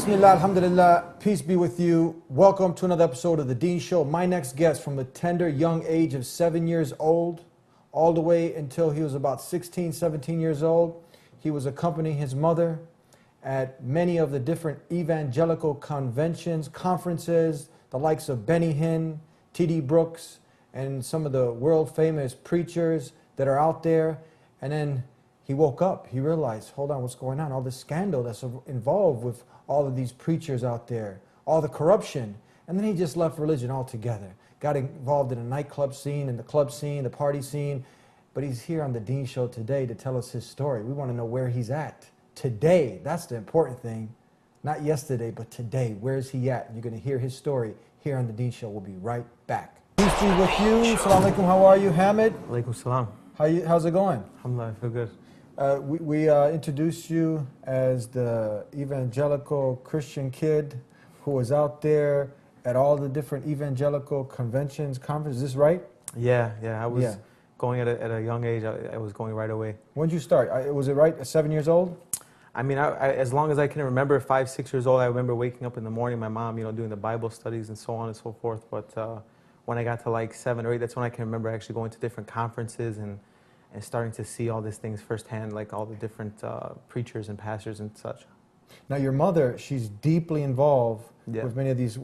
Bismillah, alhamdulillah, peace be with you. Welcome to another episode of The Dean Show. My next guest, from the tender young age of 7 years old, all the way until he was about 16, 17 years old, he was accompanying his mother at many of the different evangelical conventions, conferences, the likes of Benny Hinn, T.D. Brooks, and some of the world famous preachers that are out there. And then he woke up, he realized, hold on, what's going on? All this scandal that's involved with all of these preachers out there, all the corruption. And then he just left religion altogether. Got involved in the nightclub scene, and the club scene, the party scene. But he's here on the Dean Show today to tell us his story. We want to know where he's at today. That's the important thing. Not yesterday, but today. Where is he at? You're going to hear his story here on the Dean Show. We'll be right back. Peace be with you. Assalamu alaikum. How are you, Hamid? Alaikum salam. How's it going? Alhamdulillah, I feel good. We introduced you as the evangelical Christian kid who was out there at all the different evangelical conventions, conferences. Is this right? Yeah. I was going at a young age. I was going right away. When did you start? Was it right at 7 years old? I mean, as long as I can remember, 5, 6 years old, I remember waking up in the morning, my mom, doing the Bible studies and so on and so forth. But when I got to like 7 or 8, that's when I can remember actually going to different conferences and starting to see all these things firsthand, like all the different preachers and pastors and such. Now, your mother, she's deeply involved with many of these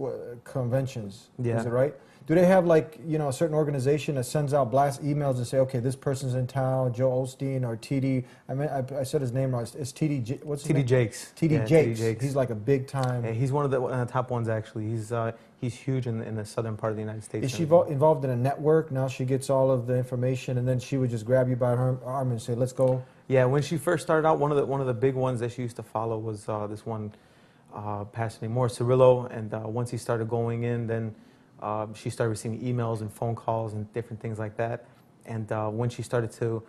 conventions. Yeah. Is it right? Do they have like, a certain organization that sends out blast emails and say, okay, this person's in town, Joe Osteen or TD, I said his name wrong, it's TD, what's his name? TD Jakes. TD Jakes. He's like a big time. Yeah, he's one of the top ones actually. He's huge in the southern part of the United States. Is she involved in a network? Now she gets all of the information and then she would just grab you by her arm and say, let's go? Yeah, when she first started out, one of the big ones that she used to follow was this one pastor named Morris Cirillo, and once he started going in, then she started receiving emails and phone calls and different things like that. And when she started to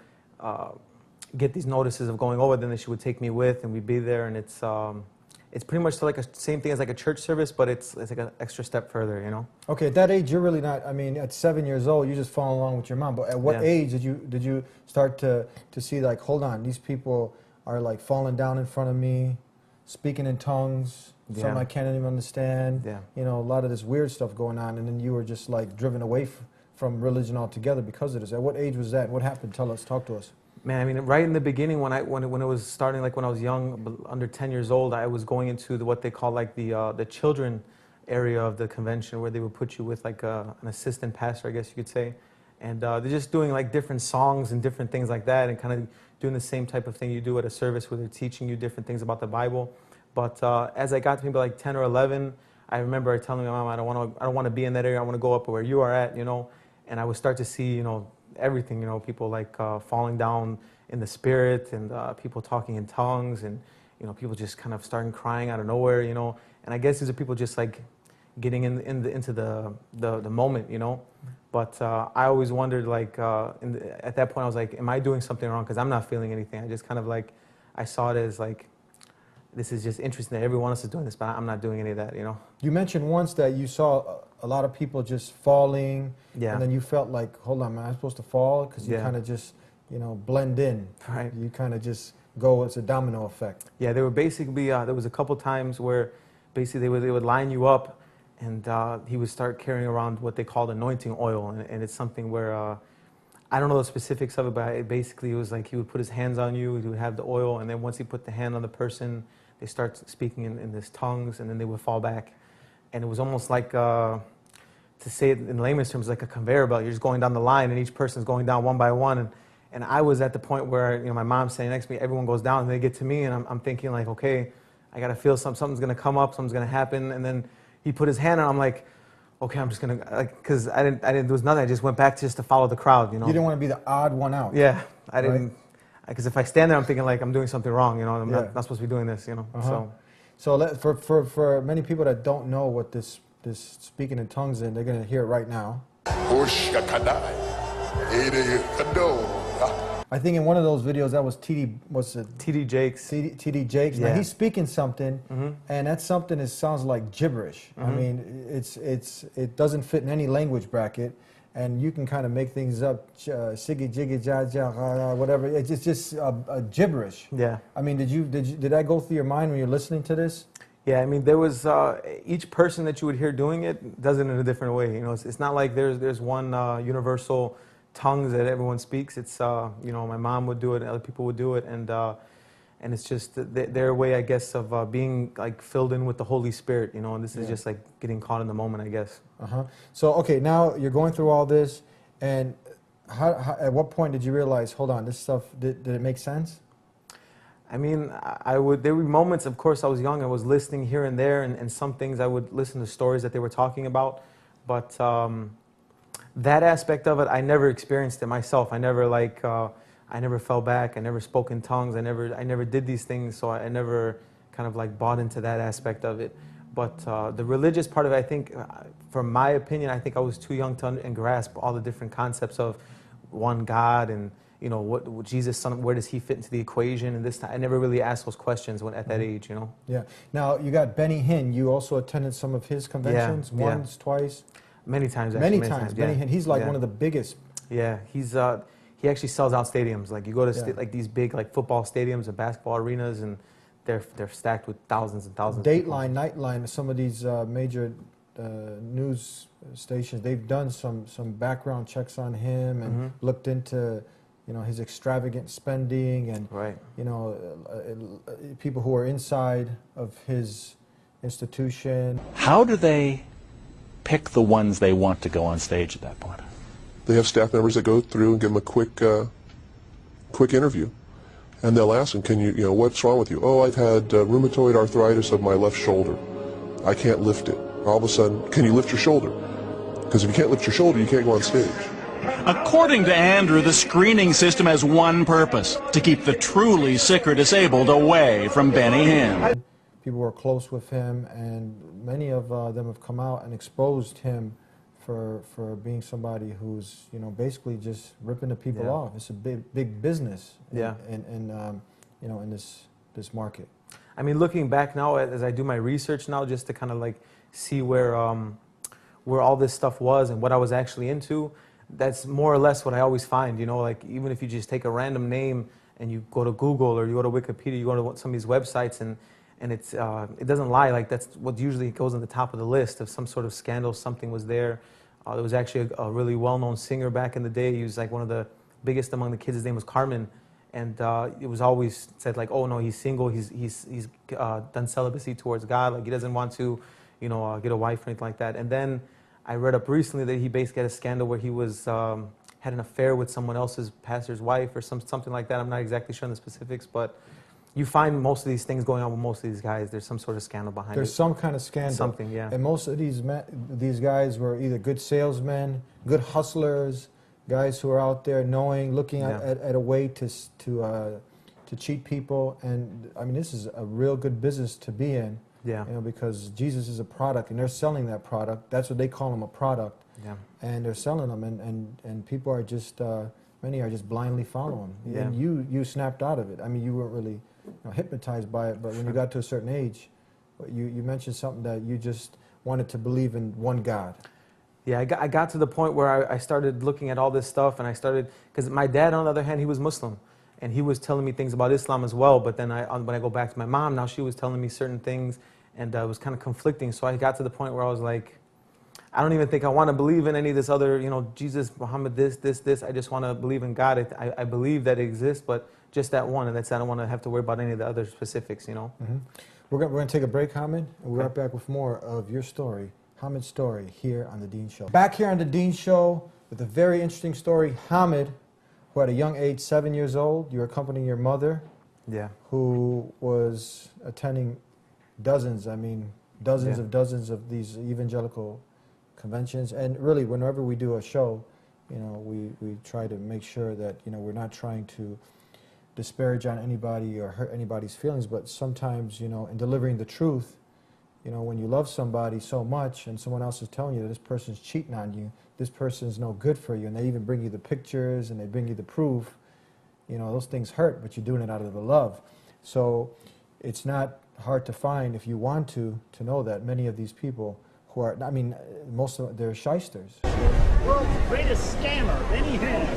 get these notices of going over, then she would take me with, and we'd be there. And it's pretty much like same thing as like a church service, but it's like an extra step further, Okay, at that age, you're really not. I mean, at 7 years old, you just follow along with your mom. But at what age did you start to see like, hold on, these people are like falling down in front of me, speaking in tongues? Some I can't even understand. A lot of this weird stuff going on, and then you were just like driven away from religion altogether because of this. At what age was that? What happened? Talk to us. Man, I mean, right in the beginning, when it was starting, like when I was young, under 10 years old, I was going into what they call like the children area of the convention, where they would put you with like an assistant pastor, I guess you could say, and they're just doing like different songs and different things like that, and kind of doing the same type of thing you do at a service, where they're teaching you different things about the Bible. But as I got to maybe like 10 or 11, I remember telling my mom, I don't want to be in that area. I want to go up where you are at, And I would start to see, everything, people like falling down in the spirit, and people talking in tongues, and people just kind of starting crying out of nowhere, And I guess these are people just like getting into the moment, But I always wondered, like at that point, I was like, am I doing something wrong? Because I'm not feeling anything. I just kind of like, I saw it as like, this is just interesting that everyone else is doing this, but I'm not doing any of that, You mentioned once that you saw a lot of people just falling, and then you felt like, hold on, am I supposed to fall? Because you kind of just, blend in. Right. You kind of just go, it's a domino effect. Yeah, they were basically, there was a couple times where basically they would line you up, and he would start carrying around what they called anointing oil, and it's something where, I don't know the specifics of it, but it was like he would put his hands on you, he would have the oil, and then once he put the hand on the person, they start speaking in this tongues, and then they would fall back. And it was almost like, to say it in layman's terms, like a conveyor belt. You're just going down the line, and each person's going down one by one. And I was at the point where, my mom's standing next to me, everyone goes down, and they get to me, and I'm thinking like, okay, I got to feel something's going to come up, something's going to happen. And then he put his hand on, I'm like, okay, I'm just going to, like, because I didn't, there was nothing. I just went back just to follow the crowd, You didn't want to be the odd one out. Yeah, I didn't. Because if I stand there, I'm thinking like I'm doing something wrong, I'm not supposed to be doing this, So for many people that don't know what this speaking in tongues is, they're going to hear it right now. I think in one of those videos that was TD Jakes. TD Jakes. Yeah. Now he's speaking something, and that something sounds like gibberish. I mean, it doesn't fit in any language bracket. And you can kind of make things up, siggy, jiggy, ja, ja, whatever. It's just a gibberish. Yeah. I mean, did that go through your mind when you're listening to this? Yeah, I mean, there was each person that you would hear doing it does it in a different way. You know, it's not like there's one universal tongues that everyone speaks. It's you know, my mom would do it, and other people would do it, and it's just their way, I guess, of being like filled in with the Holy Spirit. You know, and this is just like getting caught in the moment, I guess. So okay, now you're going through all this, and how at what point did you realize, hold on, this stuff did it make sense? I mean, there were moments, of course, I was young, I was listening here and there, and some things I would listen to stories that they were talking about, but that aspect of it, I never experienced it myself. I never I never fell back, I never spoke in tongues, I never did these things, so I never kind of like bought into that aspect of it. But the religious part of it, I think, from my opinion, I think I was too young to grasp all the different concepts of one God and, you know, what Jesus, son, where does he fit into the equation? And this, I never really asked those questions at that age, you know. Yeah. Now you got Benny Hinn. You also attended some of his conventions, once, twice, many times. Actually, many times. Yeah. Benny Hinn. He's like one of the biggest. Yeah, he actually sells out stadiums. Like you go to like these big like football stadiums and basketball arenas, and they're stacked with thousands and thousands. Dateline, Nightline, some of these major news stations, they've done some background checks on him and looked into, you know, his extravagant spending and, you know, people who are inside of his institution. How do they pick the ones they want to go on stage at that point? They have staff members that go through and give them a quick interview. And they'll ask them, you know, what's wrong with you? Oh, I've had rheumatoid arthritis of my left shoulder. I can't lift it. All of a sudden, can you lift your shoulder? Because if you can't lift your shoulder, you can't go on stage. According to Andrew, the screening system has one purpose: to keep the truly sick or disabled away from Benny Hinn. People were close with him, and many of them have come out and exposed him for being somebody who's, you know, basically just ripping the people off. It's a big business. In you know, in this market. I mean, looking back now, as I do my research now, just to kind of like see where all this stuff was and what I was actually into, that's more or less what I always find. You know, like even if you just take a random name and you go to Google or you go to Wikipedia, you go to some of these websites, and it's it doesn't lie. Like that's what usually goes on the top of the list of some sort of scandal. Something was there. There was actually a really well-known singer back in the day. He was like one of the biggest among the kids. His name was Carmen, and it was always said like, oh no, he's single. He's done celibacy towards God. Like he doesn't want to, you know, get a wife or anything like that. And then I read up recently that he basically had a scandal where he was had an affair with someone else's pastor's wife or something like that. I'm not exactly sure on the specifics, but you find most of these things going on with most of these guys. There's some sort of scandal behind it. There's some kind of scandal. Something, yeah. And most of these guys were either good salesmen, good hustlers, guys who are out there knowing, looking at a way to cheat people. And I mean, this is a real good business to be in. Yeah. You know, because Jesus is a product, and they're selling that product. That's what they call him, a product. Yeah. And they're selling them, and people are just many are just blindly following. Yeah. And you snapped out of it. I mean, you weren't really, you know, hypnotized by it, but when you got to a certain age, you mentioned something that you just wanted to believe in one God. Yeah, I got to the point where I started looking at all this stuff, and I started, because my dad, on the other hand, he was Muslim, and he was telling me things about Islam as well, but then when I go back to my mom, now she was telling me certain things, and it was kind of conflicting, so I got to the point where I was like, I don't even think I want to believe in any of this other, you know, Jesus, Muhammad, this. I just want to believe in God. I believe that it exists, but just that one, and that's, I don't want to have to worry about any of the other specifics, you know. Mm-hmm. We're going to take a break, Hamid, and we'll be right back with more of your story, Hamid's story, here on The Dean Show. Back here on The Dean Show with a very interesting story. Hamid, who at a young age, 7 years old, you were accompanying your mother, who was attending dozens of these evangelical conventions. And really, whenever we do a show, you know, we try to make sure that, you know, we're not trying to disparage on anybody or hurt anybody's feelings, but sometimes, you know, in delivering the truth, you know, when you love somebody so much and someone else is telling you that this person's cheating on you, this person's no good for you, and they even bring you the pictures and they bring you the proof, you know, those things hurt, but you're doing it out of the love. So it's not hard to find, if you want to know that many of these people who are, I mean, most of them, they're shysters. World's greatest scammer, Benny Hinn.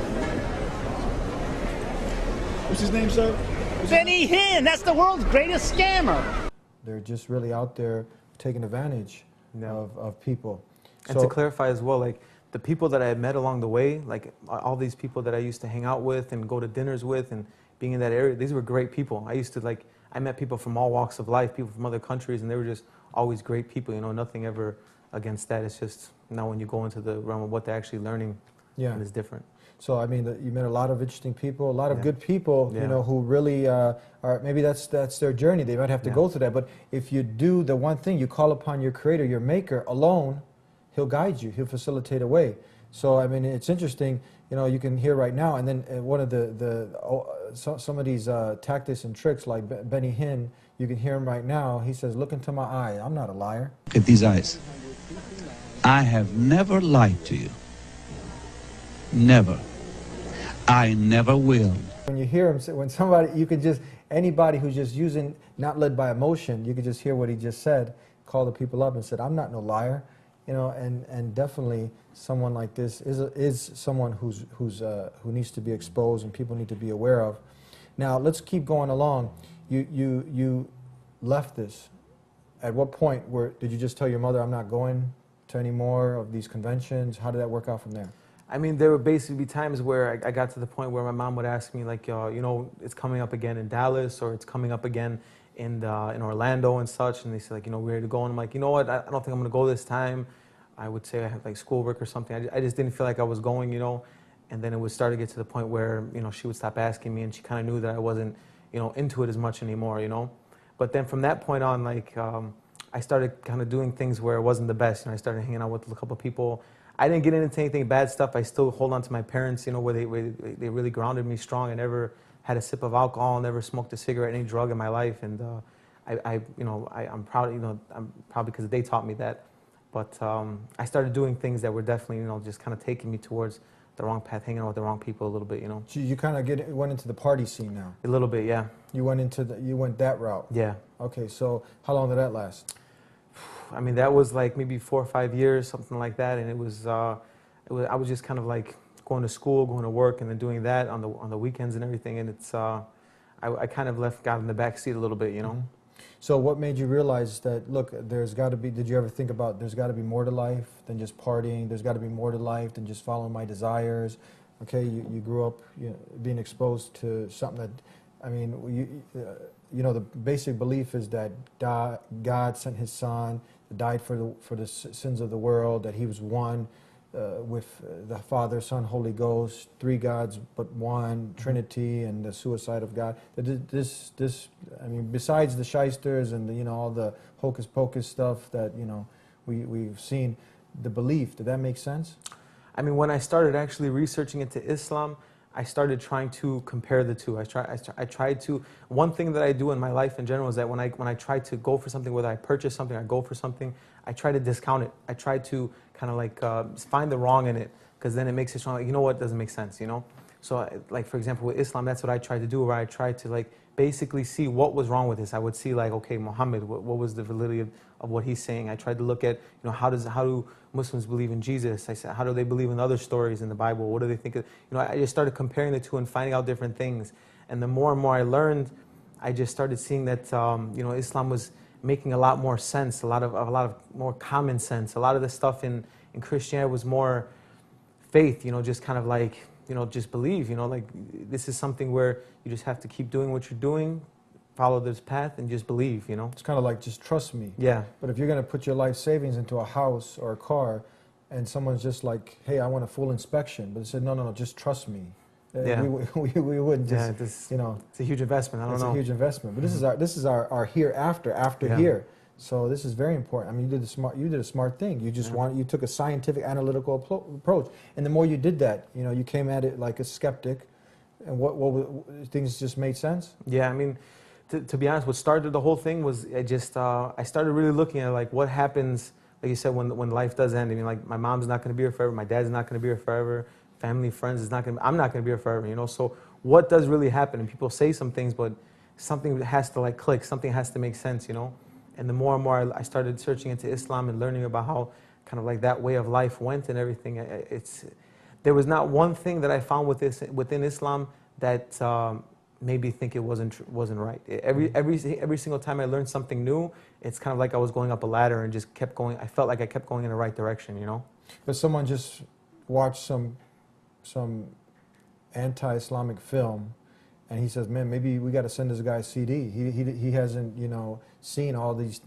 What's his name, sir? Benny Hinn, that's the world's greatest scammer. They're just really out there taking advantage Yeah. of people. And to clarify as well, like the people that I had met along the way, like all these people that I used to hang out with and go to dinners with and being in that area, these were great people. I met people from all walks of life, people from other countries, and they were just always great people, you know, nothing ever against that. It's just now when you go into the realm of what they're actually learning, Yeah. it's different. So I mean, you met a lot of interesting people, a lot of Yeah. good people, you Yeah. know, who really are. Maybe that's their journey. They might have to Yeah. go through that. But if you do the one thing, you call upon your Creator, your Maker alone, He'll guide you. He'll facilitate a way. So I mean, it's interesting. You know, you can hear right now, and then one of some of these tactics and tricks, like Benny Hinn, you can hear him right now. He says, "Look into my eye. I'm not a liar." Look at these eyes. I have never lied to you. Never. I never will. When you hear him, when somebody, you can just, anybody who's just using, not led by emotion, you can just hear what he just said, call the people up and said, "I'm not no liar," you know, and definitely someone like this is someone who needs to be exposed and people need to be aware of. Now let's keep going along. You left this. At what point did you just tell your mother, "I'm not going to any more of these conventions"? How did that work out from there? I mean, there would basically be times where I got to the point where my mom would ask me, like, you know, it's coming up again in Dallas, or it's coming up again in Orlando and such, and they say, like, you know, we're ready to go, and I'm like, you know what, I don't think I'm going to go this time. I would say I had like schoolwork or something. I just didn't feel like I was going, you know, and then it would start to get to the point where, you know, she would stop asking me, and she kind of knew that I wasn't, you know, into it as much anymore, you know. But then from that point on, like, I started kind of doing things where it wasn't the best. You know, I started hanging out with a couple of people. I didn't get into anything bad stuff. I still hold on to my parents, you know, where they really grounded me strong. I never had a sip of alcohol, never smoked a cigarette, any drug in my life, and I'm proud, you know, I'm proud because they taught me that. But I started doing things that were definitely, you know, just kind of taking me towards the wrong path, hanging out with the wrong people a little bit, you know. So you kind of went into the party scene now. A little bit, yeah. You went that route. Yeah. Okay, so how long did that last? I mean, that was like maybe 4 or 5 years, something like that, and it was I was just kind of like going to school, going to work, and then doing that on the weekends and everything, and it's I kind of got in the back seat a little bit, you know. Mm-hmm. So what made you realize that, look, there's got to be, did you ever think about there's got to be more to life than just partying, there's got to be more to life than just following my desires? Okay, you grew up, you know, being exposed to something that, I mean, you know, the basic belief is that God sent His Son, died for the sins of the world, that He was one with the Father, Son, Holy Ghost, three gods but one, Trinity, and the suicide of God. This, I mean, besides the shysters and the, you know, all the hocus pocus stuff that, you know, we've seen, the belief, did that make sense? I mean, when I started actually researching into Islam, I started trying to compare the two. I tried to, one thing that I do in my life in general is that when I try to go for something, whether I purchase something, I go for something, I try to discount it. I try to kind of like find the wrong in it, because then it makes it strong. Like, you know what, doesn't make sense, you know? So like, for example, with Islam, that's what I tried to do, where I tried to like basically see what was wrong with this. I would see like, okay, Muhammad, what was the validity of what he's saying? I tried to look at, you know, how do Muslims believe in Jesus? I said, how do they believe in other stories in the Bible? What do they think of? You know, I just started comparing the two and finding out different things. And the more and more I learned, I just started seeing that, you know, Islam was making a lot more sense, a lot of more common sense. A lot of the stuff in Christianity was more faith, you know, just kind of like, you know, just believe, you know, like this is something where you just have to keep doing what you're doing, follow this path, and just believe, you know. It's kind of like, just trust me. Yeah. But if you're going to put your life savings into a house or a car, and someone's just like, hey, I want a full inspection, but they said, no, just trust me. Yeah. We wouldn't just, Yeah, this, you know. it's a huge investment. I don't know. It's a huge investment. But this is our hereafter, after Yeah. here. So this is very important. I mean, you did a smart thing. You just you took a scientific, analytical approach, and the more you did that, you know, you came at it like a skeptic, and what things just made sense. Yeah, I mean, to be honest, what started the whole thing was I started really looking at like what happens, like you said, when life does end. I mean, like my mom's not going to be here forever, my dad's not going to be here forever, family, friends is not going to. I'm not going to be here forever, you know. So what does really happen? And people say some things, but something has to like click. Something has to make sense, you know. And the more and more I started searching into Islam and learning about how kind of like that way of life went and everything, there was not one thing that I found within Islam that made me think it wasn't right. Every single time I learned something new, it's kind of like I was going up a ladder and just kept going. I felt like I kept going in the right direction, you know. But someone just watched some anti-Islamic film, and he says, "Man, maybe we got to send this guy a CD. He hasn't, you know, seen all these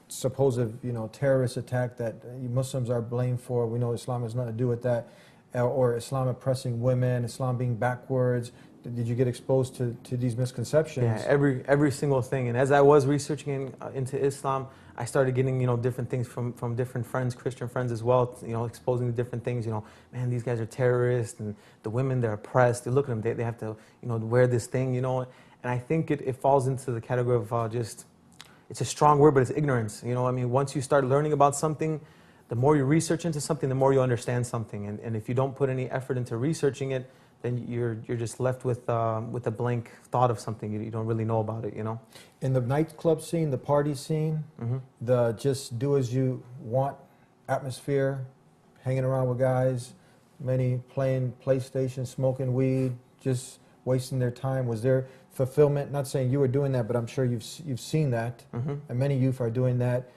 supposed, you know, terrorist attack that Muslims are blamed for. We know Islam has nothing to do with that, or Islam oppressing women, Islam being backwards." Did you get exposed to these misconceptions? Yeah, every single thing. And as I was researching into Islam, I started getting, you know, different things from different friends, Christian friends as well, you know, exposing to different things. You know, man, these guys are terrorists, and the women, they're oppressed. They look at them, they have to, you know, wear this thing, you know. And I think it falls into the category of just, it's a strong word, but it's ignorance. You know, I mean, once you start learning about something, the more you research into something, the more you understand something. And if you don't put any effort into researching it, then you're just left with a blank thought of something. You don't really know about it, you know. In the nightclub scene, the party scene, the just do as you want atmosphere, hanging around with guys, many playing PlayStation, smoking weed, just wasting their time. Was there fulfillment? Not saying you were doing that, but I'm sure you've seen that, and many youth are doing that.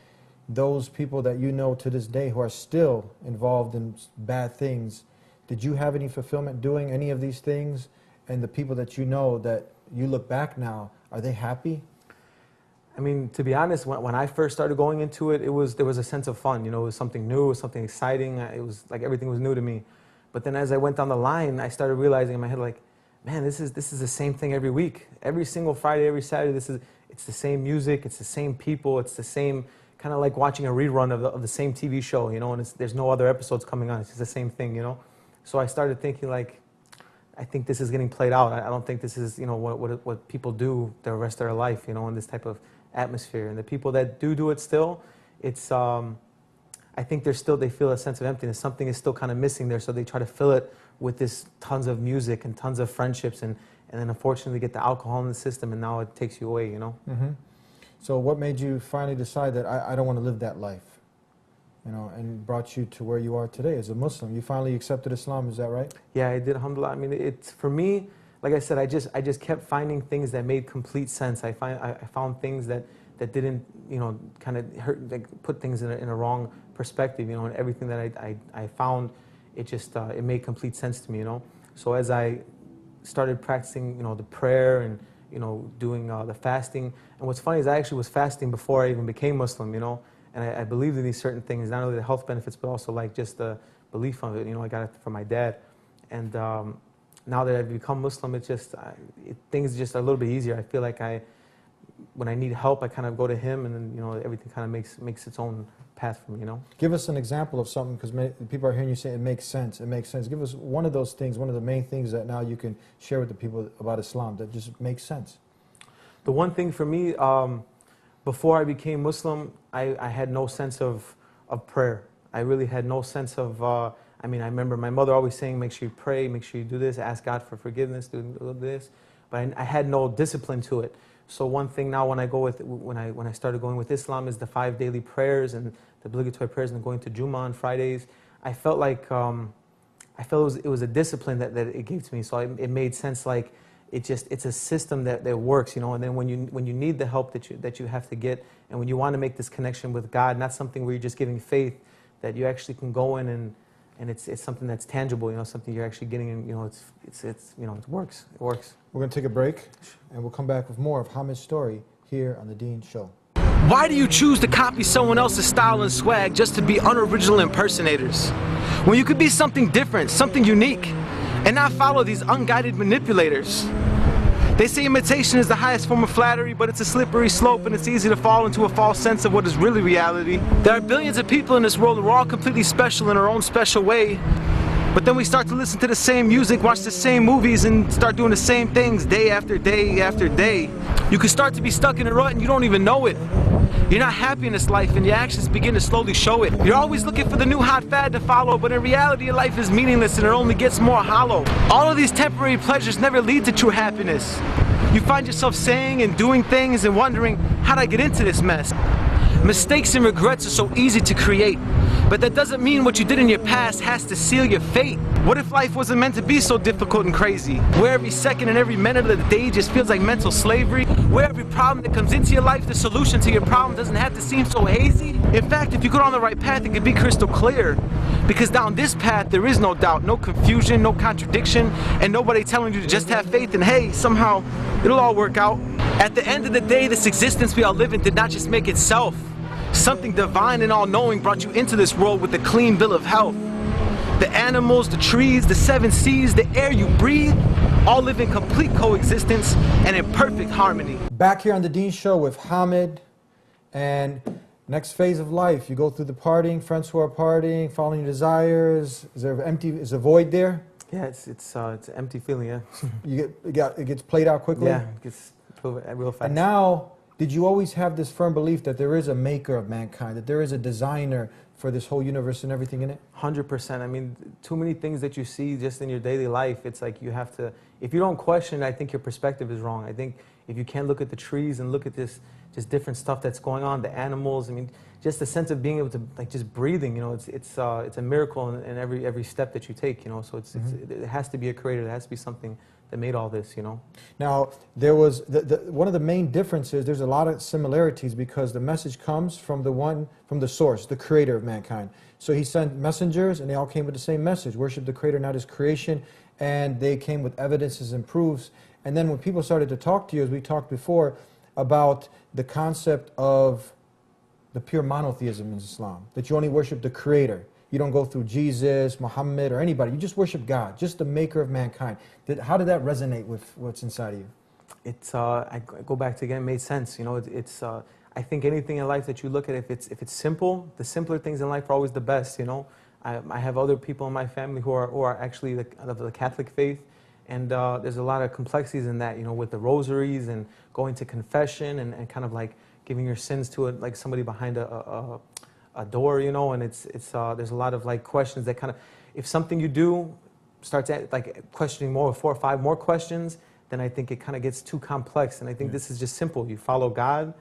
Those people that you know to this day who are still involved in bad things, did you have any fulfillment doing any of these things? And the people that you know that you look back now, are they happy? I mean, to be honest, when I first started going into it, there was a sense of fun. You know, it was something new, it was something exciting. It was like everything was new to me. But then as I went down the line, I started realizing in my head, like, man, this is the same thing every week. Every single Friday, every Saturday, it's the same music, it's the same people, it's the same, kind of like watching a rerun of the same TV show, you know, and there's no other episodes coming on. It's just the same thing, you know. So I started thinking, like, I think this is getting played out. I don't think this is, you know, what people do the rest of their life, you know, in this type of atmosphere. And the people that do it still, it's, I think they feel a sense of emptiness. Something is still kind of missing there, so they try to fill it with this tons of music and tons of friendships, and then unfortunately get the alcohol in the system, and now it takes you away, you know. So what made you finally decide that I don't want to live that life? You know, and brought you to where you are today as a Muslim. You finally accepted Islam, is that right? Yeah, I did, alhamdulillah. I mean, it's, for me, like I said, I just kept finding things that made complete sense. I found things that didn't, you know, kind of hurt, like put things in a wrong perspective, you know, and everything that I found, it just, it made complete sense to me, you know. So as I started practicing, you know, the prayer and, you know, doing the fasting, and what's funny is I actually was fasting before I even became Muslim, you know. And I believed in these certain things, not only the health benefits, but also like just the belief of it. You know, I got it from my dad. And now that I've become Muslim, it's just, things just a little bit easier. I feel like when I need help, I kind of go to him, and then, you know, everything kind of makes its own path for me, you know. Give us an example of something, because people are hearing you say it makes sense, it makes sense. Give us one of those things, one of the main things that now you can share with the people about Islam that just makes sense. The one thing for me, before I became Muslim, I had no sense of prayer. I really had no sense of, I mean, I remember my mother always saying, make sure you pray, make sure you do this, ask God for forgiveness, do this. But I had no discipline to it. So one thing now when I started going with Islam is the 5 daily prayers and the obligatory prayers and going to Jummah on Fridays. I felt like, it was a discipline that it gave to me. So it made sense, like, it's a system that works, you know. And then when you need the help that you have to get, and when you want to make this connection with God, not something where you're just giving faith, that you actually can go in and it's something that's tangible, you know, something you're actually getting, and, you know, it's you know, it works. We're going to take a break, and we'll come back with more of Hamid's story here on the Dean Show. Why do you choose to copy someone else's style and swag just to be unoriginal impersonators, when you could be something different, something unique, and not follow these unguided manipulators? They say imitation is the highest form of flattery, but it's a slippery slope, and it's easy to fall into a false sense of what is really reality. There are billions of people in this world, and we're all completely special in our own special way. But then we start to listen to the same music, watch the same movies, and start doing the same things day after day after day. You can start to be stuck in a rut and you don't even know it. You're not happy in this life, and your actions begin to slowly show it. You're always looking for the new hot fad to follow, but in reality your life is meaningless and it only gets more hollow. All of these temporary pleasures never lead to true happiness. You find yourself saying and doing things and wondering, how'd I get into this mess? Mistakes and regrets are so easy to create, But that doesn't mean what you did in your past has to seal your fate. What if life wasn't meant to be so difficult and crazy? Where every second and every minute of the day just feels like mental slavery? Where every problem that comes into your life, the solution to your problem doesn't have to seem so hazy? In fact, if you go down the right path, it could be crystal clear. Because down this path, there is no doubt, no confusion, no contradiction, and nobody telling you to just have faith and hey, somehow it'll all work out. At the end of the day, this existence we all live in did not just make itself. Something divine and all-knowing brought you into this world with a clean bill of health. The animals, the trees, the seven seas, the air you breathe, all live in complete coexistence and in perfect harmony. Back here on the Dean Show with Hamid, and next phase of life, you go through the partying, friends who are partying, following your desires. Is there is a void there? Yeah, it's an empty feeling, yeah. It gets played out quickly? Yeah, it gets real fast. And now, did you always have this firm belief that there is a maker of mankind, that there is a designer for this whole universe and everything in it? 100%. I mean, too many things that you see just in your daily life, it's like you have to, if you don't question, I think your perspective is wrong. I think if you can't look at the trees and look at this, just different stuff that's going on, the animals, I mean, just the sense of being able to, like, just breathing, you know, it's a miracle in every step that you take, you know, so it has to be a creator, there has to be something that made all this, you know. Now, there was, one of the main differences, there's a lot of similarities because the message comes from the source, the creator of mankind. So he sent messengers and they all came with the same message, worship the creator, not his creation, and they came with evidences and proofs. And then when people started to talk to you, as we talked before, about the concept of the pure monotheism in Islam, that you only worship the creator. You don't go through Jesus, Muhammad, or anybody. You just worship God, just the maker of mankind. How did that resonate with what's inside of you? It's, I go back to again, it made sense. You know, I think anything in life that you look at, if it's simple, the simpler things in life are always the best, you know. I have other people in my family who are actually of the Catholic faith, and there's a lot of complexities in that, you know, with the rosaries and going to confession and kind of like giving your sins to like somebody behind a door, you know, and there's a lot of like questions that kind of, if something you do starts at like questioning more, 4 or 5 more questions, then I think it kind of gets too complex. And I think this is just simple. You follow God.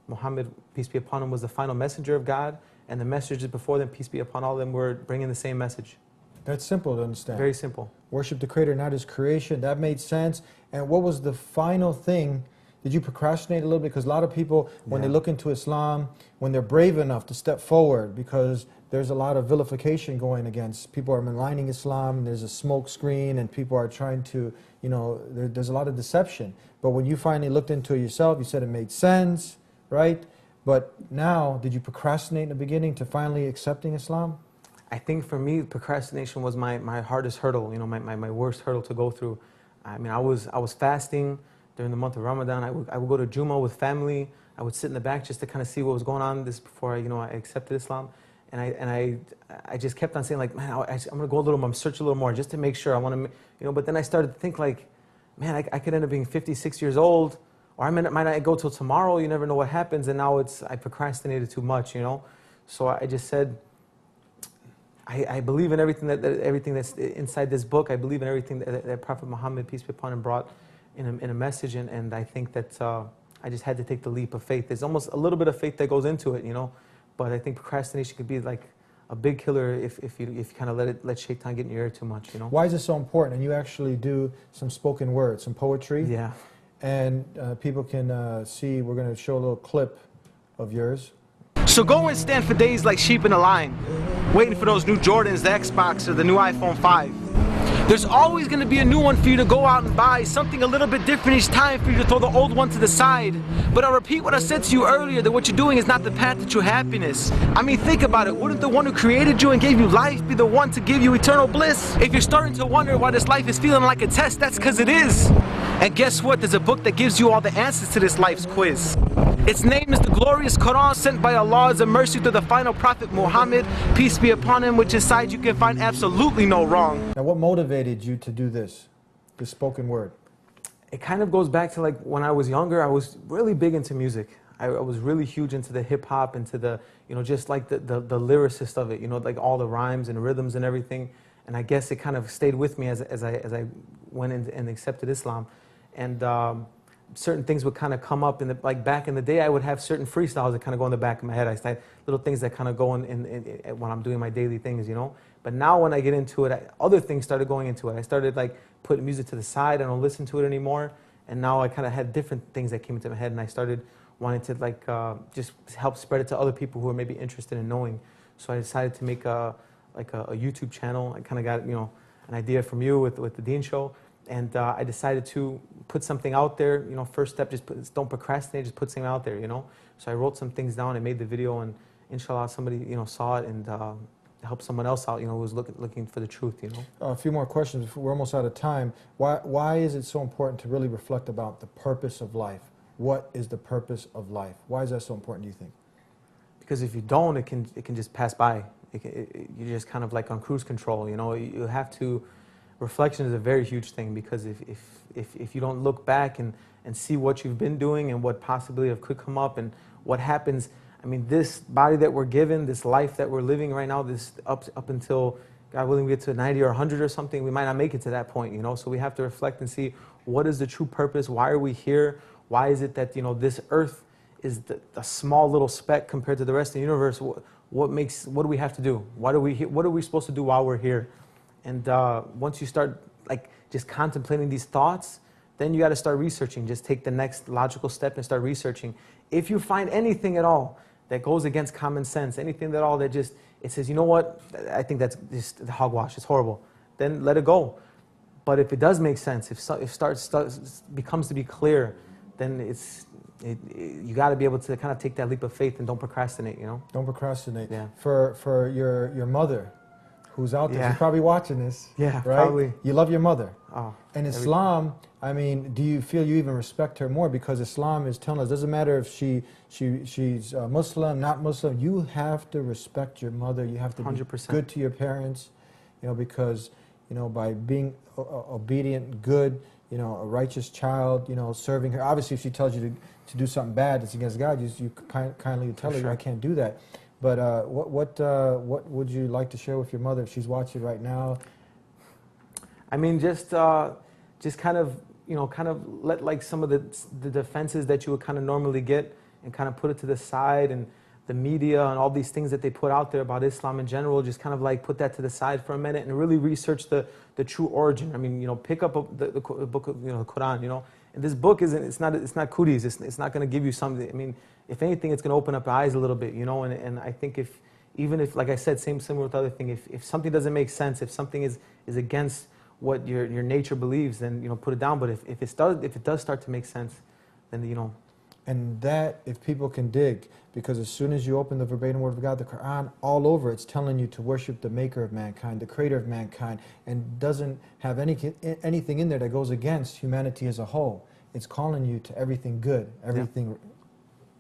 Muhammad, peace be upon him, was the final messenger of God, and the messages before them, peace be upon all of them, were bringing the same message. That's simple to understand. Very simple. Worship the creator, not his creation. That made sense. And what was the final thing? Did you procrastinate a little bit? Because a lot of people, when they look into Islam, when they're brave enough to step forward, because there's a lot of vilification going against, people are maligning Islam, and there's a smoke screen, and people are trying to, you know, there's a lot of deception. But when you finally looked into it yourself, you said it made sense, right? But now, did you procrastinate in the beginning to finally accepting Islam? I think for me, procrastination was my hardest hurdle, you know, my worst hurdle to go through. I mean, I was fasting during the month of Ramadan. I would go to Jummah with family. I would sit in the back just to kind of see what was going on before I accepted Islam. And I just kept on saying, like, man, I'm going to go a little more, search a little more just to make sure. I want to, you know, but then I started to think, like, man, I could end up being 56 years old, or I might not go till tomorrow. You never know what happens. And now I procrastinated too much, you know. So I just said, I believe in everything everything that's inside this book. I believe in everything that Prophet Muhammad, peace be upon him, brought in a message, and I think that I just had to take the leap of faith. There's almost a little bit of faith that goes into it, you know, but I think procrastination could be like a big killer if you kind of let shaitan get in your ear too much, you know. Why is it so important? And you actually do some spoken word, some poetry. Yeah. And people can see, we're going to show a little clip of yours. So go and stand for days like sheep in a line, waiting for those new Jordans, the Xbox, or the new iPhone 5. There's always going to be a new one for you to go out and buy, something a little bit different each time for you to throw the old one to the side. But I'll repeat what I said to you earlier, that what you're doing is not the path to true happiness. I mean, think about it. Wouldn't the one who created you and gave you life be the one to give you eternal bliss? If you're starting to wonder why this life is feeling like a test, that's because it is. And guess what? There's a book that gives you all the answers to this life's quiz. Its name is the glorious Quran, sent by Allah as a mercy to the final prophet Muhammad, peace be upon him, which inside you can find absolutely no wrong. Now, what motivated you to do this spoken word? It kind of goes back to like when I was younger. I was really big into music. I was really huge into the hip hop, into the, you know, just like the lyricist of it, you know, like all the rhymes and rhythms and everything. And I guess it kind of stayed with me as I went in and accepted Islam. And certain things would kind of come up in the, like back in the day, I would have certain freestyles that kind of go in the back of my head. I started little things that kind of go in when I'm doing my daily things, you know. But now when I get into it, other things started going into it. I started like putting music to the side. I don't listen to it anymore. And now I kind of had different things that came into my head, and I started wanting to like just help spread it to other people who are maybe interested in knowing. So I decided to make a YouTube channel. I kind of got, you know, an idea from you with the Dean Show. And I decided to put something out there. You know, first step, don't procrastinate, just put something out there, you know. So I wrote some things down, I made the video, and inshallah somebody, you know, saw it and helped someone else out, you know, who was looking for the truth, you know. A few more questions. We're almost out of time. Why is it so important to really reflect about the purpose of life? What is the purpose of life? Why is that so important, do you think? Because if you don't, it can just pass by. You're just kind of like on cruise control, you know. You have to. Reflection is a very huge thing, because if you don't look back and see what you've been doing and what possibly could come up and what happens, I mean, this body that we're given, this life that we're living right now, this up until, God willing, we get to 90 or 100 or something, we might not make it to that point, you know. So we have to reflect and see, what is the true purpose? Why are we here? Why is it that, you know, this earth is a small little speck compared to the rest of the universe? What do we have to do? What are we supposed to do while we're here? And once you start like just contemplating these thoughts, then you got to start researching. Just take the next logical step and start researching. If you find anything at all that goes against common sense, anything at all that just, it says, you know what, I think that's just hogwash, it's horrible, then let it go. But if it does make sense, if becomes to be clear, then you got to be able to kind of take that leap of faith and don't procrastinate, you know? Don't procrastinate. Yeah. For your mother, who's out there, Yeah. she's probably watching this. Yeah, right? probably. You love your mother. Oh, And Islam, I mean, do you feel you even respect her more? Because Islam is telling us, doesn't matter if she's Muslim, not Muslim, you have to respect your mother. You have to 100%. be good to your parents, you know, because, you know, by being obedient, good, you know, a righteous child, you know, serving her. Obviously, if she tells you to do something bad that's against God, you kindly tell her, sure. I can't do that. But what would you like to share with your mother if she's watching right now? I mean, just kind of, you know, kind of let like some of the defenses that you would kind of normally get and kind of put it to the side, and the media and all these things that they put out there about Islam in general, just kind of like put that to the side for a minute and really research the true origin. I mean, you know, pick up the book of, you know, the Quran, you know, and this book it's not cooties, it's not going to give you something. I mean, if anything, it's going to open up your eyes a little bit, you know, and I think even if, like I said, similar with the other thing, if something doesn't make sense, if something is against what your nature believes, then, you know, put it down. But if it does start to make sense, then, you know. And that, if people can dig, because as soon as you open the verbatim word of God, the Quran, all over it's telling you to worship the maker of mankind, the creator of mankind, and doesn't have anything in there that goes against humanity as a whole. It's calling you to everything good, everything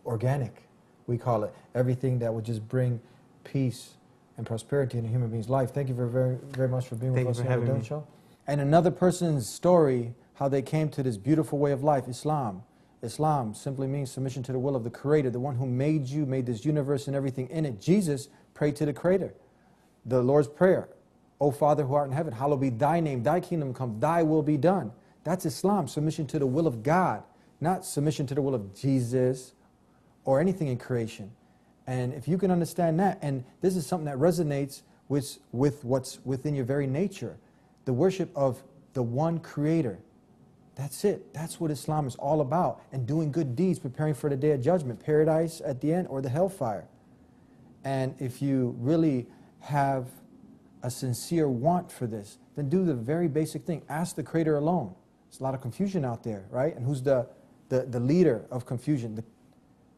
organic, we call it, everything that would just bring peace and prosperity in a human being's life. Thank you very, very much for being with us here on the Dylan Show. And another person's story, how they came to this beautiful way of life, Islam. Islam simply means submission to the will of the Creator, the one who made you, made this universe and everything in it. Jesus prayed to the Creator. The Lord's Prayer, O Father who art in heaven, hallowed be thy name, thy kingdom come, thy will be done. That's Islam, submission to the will of God, not submission to the will of Jesus or anything in creation. And if you can understand that, and this is something that resonates with what's within your very nature, the worship of the one Creator. That's it. That's what Islam is all about. And doing good deeds, preparing for the day of judgment, paradise at the end or the hellfire. And if you really have a sincere want for this, then do the very basic thing. Ask the Creator alone. There's a lot of confusion out there, right? And who's the leader of confusion?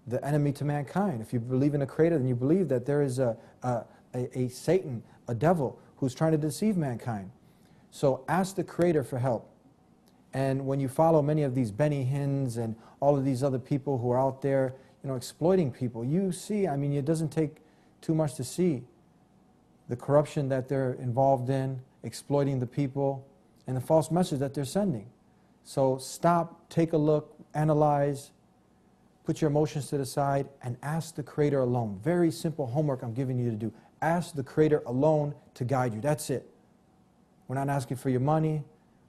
The enemy to mankind. If you believe in a Creator, then you believe that there is a Satan, a devil, who's trying to deceive mankind. So ask the Creator for help. And when you follow many of these Benny Hinns and all of these other people who are out there, you know, exploiting people, you see, I mean, it doesn't take too much to see the corruption that they're involved in, exploiting the people, and the false message that they're sending. So stop, take a look, analyze, put your emotions to the side, and ask the Creator alone. Very simple homework I'm giving you to do. Ask the Creator alone to guide you. That's it. We're not asking for your money.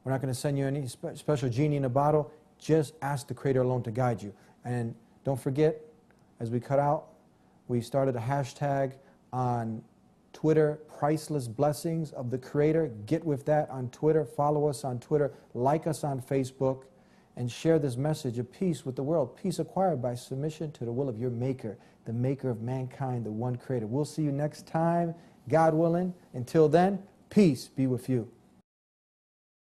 We're not going to send you any special genie in a bottle. Just ask the Creator alone to guide you. And don't forget, as we cut out, we started a hashtag on Twitter, Priceless Blessings of the Creator. Get with that on Twitter. Follow us on Twitter. Like us on Facebook. And share this message of peace with the world. Peace acquired by submission to the will of your Maker, the Maker of mankind, the one Creator. We'll see you next time, God willing. Until then, peace be with you.